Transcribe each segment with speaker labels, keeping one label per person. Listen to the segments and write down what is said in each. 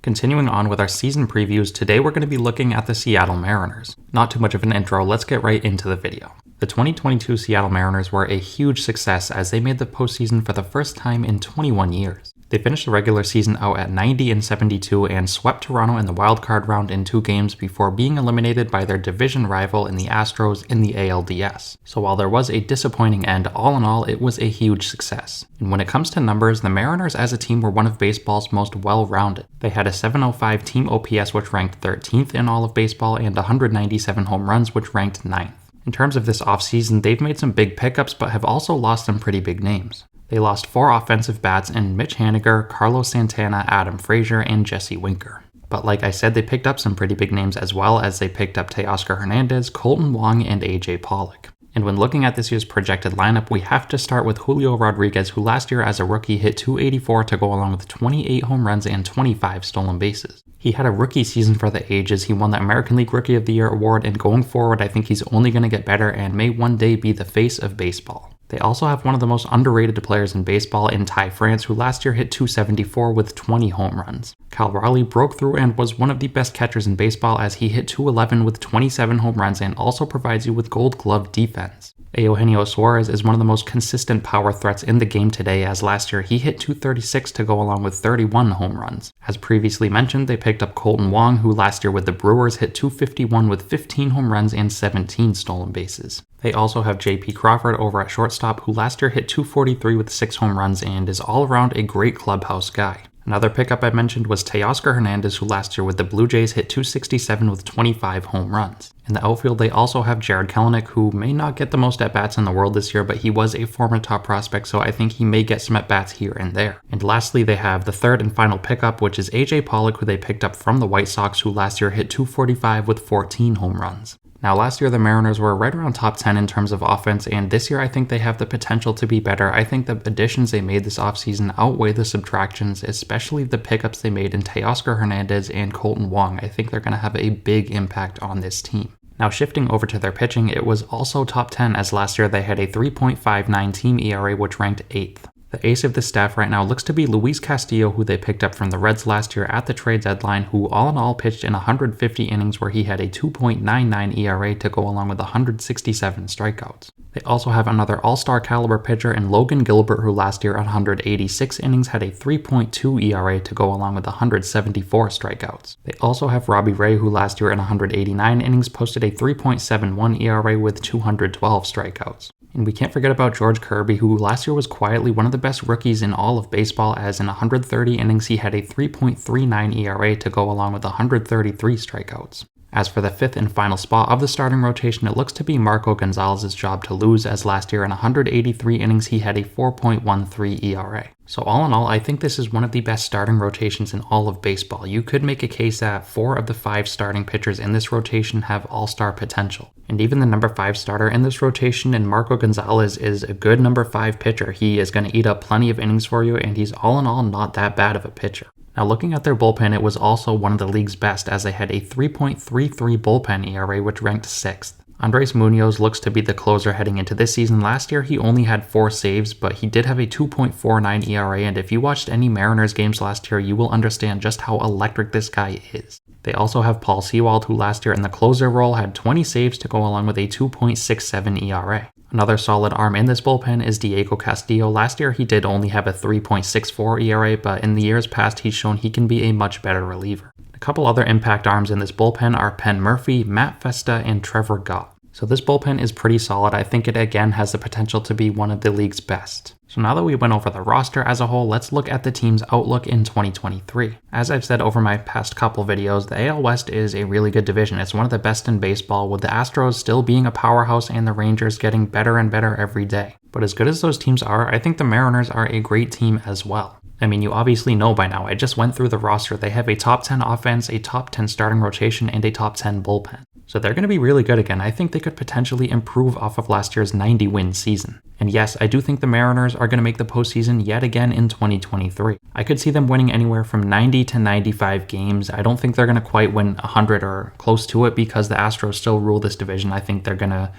Speaker 1: Continuing on with our season previews, today we're going to be looking at the Seattle Mariners. Not too much of an intro, let's get right into the video. The 2022 Seattle Mariners were a huge success as they made the postseason for the first time in 21 years. They finished the regular season out at 90-72 and swept Toronto in the wildcard round in 2 games before being eliminated by their division rival in the Astros in the ALDS. So while there was a disappointing end, all in all, it was a huge success. And when it comes to numbers, the Mariners as a team were one of baseball's most well-rounded. They had a .705 team OPS which ranked 13th in all of baseball and 197 home runs which ranked 9th. In terms of this offseason, they've made some big pickups but have also lost some pretty big names. They lost 4 offensive bats in Mitch Haniger, Carlos Santana, Adam Frazier, and Jesse Winker. But like I said, they picked up some pretty big names as well, as they picked up Teoscar Hernandez, Kolten Wong, and AJ Pollock. And when looking at this year's projected lineup, we have to start with Julio Rodriguez, who last year as a rookie hit .284 to go along with 28 home runs and 25 stolen bases. He had a rookie season for the ages, he won the American League Rookie of the Year award, and going forward I think he's only going to get better and may one day be the face of baseball. They also have one of the most underrated players in baseball in Ty France, who last year hit .274 with 20 home runs. Cal Raleigh broke through and was one of the best catchers in baseball as he hit .211 with 27 home runs and also provides you with Gold Glove defense. Eugenio Suarez is one of the most consistent power threats in the game today, as last year he hit .236 to go along with 31 home runs. As previously mentioned, they picked up Kolten Wong, who last year with the Brewers hit .251 with 15 home runs and 17 stolen bases. They also have JP Crawford over at shortstop, who last year hit .243 with 6 home runs and is all around a great clubhouse guy. Another pickup I mentioned was Teoscar Hernandez, who last year with the Blue Jays hit .267 with 25 home runs. In the outfield, they also have Jared Kelenic, who may not get the most at-bats in the world this year, but he was a former top prospect, so I think he may get some at-bats here and there. And lastly, they have the third and final pickup, which is AJ Pollock, who they picked up from the White Sox, who last year hit .245 with 14 home runs. Now, last year the Mariners were right around top 10 in terms of offense, and this year I think they have the potential to be better. I think the additions they made this offseason outweigh the subtractions, especially the pickups they made in Teoscar Hernandez and Kolten Wong. I think they're going to have a big impact on this team. Now, shifting over to their pitching, it was also top 10, as last year they had a 3.59 team ERA, which ranked 8th. The ace of the staff right now looks to be Luis Castillo, who they picked up from the Reds last year at the trade deadline, who all in all pitched in 150 innings where he had a 2.99 ERA to go along with 167 strikeouts. They also have another all-star caliber pitcher in Logan Gilbert, who last year at 186 innings had a 3.2 ERA to go along with 174 strikeouts. They also have Robbie Ray, who last year in 189 innings posted a 3.71 ERA with 212 strikeouts. And we can't forget about George Kirby, who last year was quietly one of the best rookies in all of baseball, as in 130 innings he had a 3.39 ERA to go along with 133 strikeouts. As for the 5th and final spot of the starting rotation, it looks to be Marco Gonzalez's job to lose, as last year in 183 innings he had a 4.13 ERA. So all in all, I think this is one of the best starting rotations in all of baseball. You could make a case that 4 of the 5 starting pitchers in this rotation have all-star potential. And even the number 5 starter in this rotation, and Marco Gonzalez, is a good number 5 pitcher. He is going to eat up plenty of innings for you, and he's all in all not that bad of a pitcher. Now, looking at their bullpen, it was also one of the league's best, as they had a 3.33 bullpen ERA, which ranked 6th. Andres Munoz looks to be the closer heading into this season. Last year, he only had 4 saves, but he did have a 2.49 ERA, and if you watched any Mariners games last year, you will understand just how electric this guy is. They also have Paul Sewald, who last year in the closer role had 20 saves to go along with a 2.67 ERA. Another solid arm in this bullpen is Diego Castillo. Last year he did only have a 3.64 ERA, but in the years past he's shown he can be a much better reliever. A couple other impact arms in this bullpen are Penn Murphy, Matt Festa, and Trevor Gott. So this bullpen is pretty solid. I think it again has the potential to be one of the league's best. So now that we went over the roster as a whole, let's look at the team's outlook in 2023. As I've said over my past couple videos, the AL West is a really good division. It's one of the best in baseball, with the Astros still being a powerhouse and the Rangers getting better and better every day. But as good as those teams are, I think the Mariners are a great team as well. I mean, you obviously know by now, I just went through the roster. They have a top 10 offense, a top 10 starting rotation, and a top 10 bullpen. So they're going to be really good again. I think they could potentially improve off of last year's 90-win season. And yes, I do think the Mariners are going to make the postseason yet again in 2023. I could see them winning anywhere from 90 to 95 games. I don't think they're going to quite win 100 or close to it because the Astros still rule this division. I think they're going to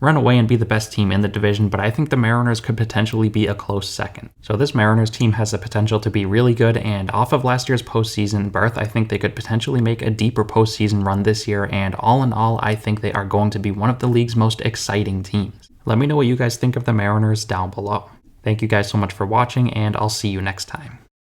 Speaker 1: run away and be the best team in the division, but I think the Mariners could potentially be a close second. So this Mariners team has the potential to be really good, and off of last year's postseason berth, I think they could potentially make a deeper postseason run this year, and all in all, I think they are going to be one of the league's most exciting teams. Let me know what you guys think of the Mariners down below. Thank you guys so much for watching, and I'll see you next time.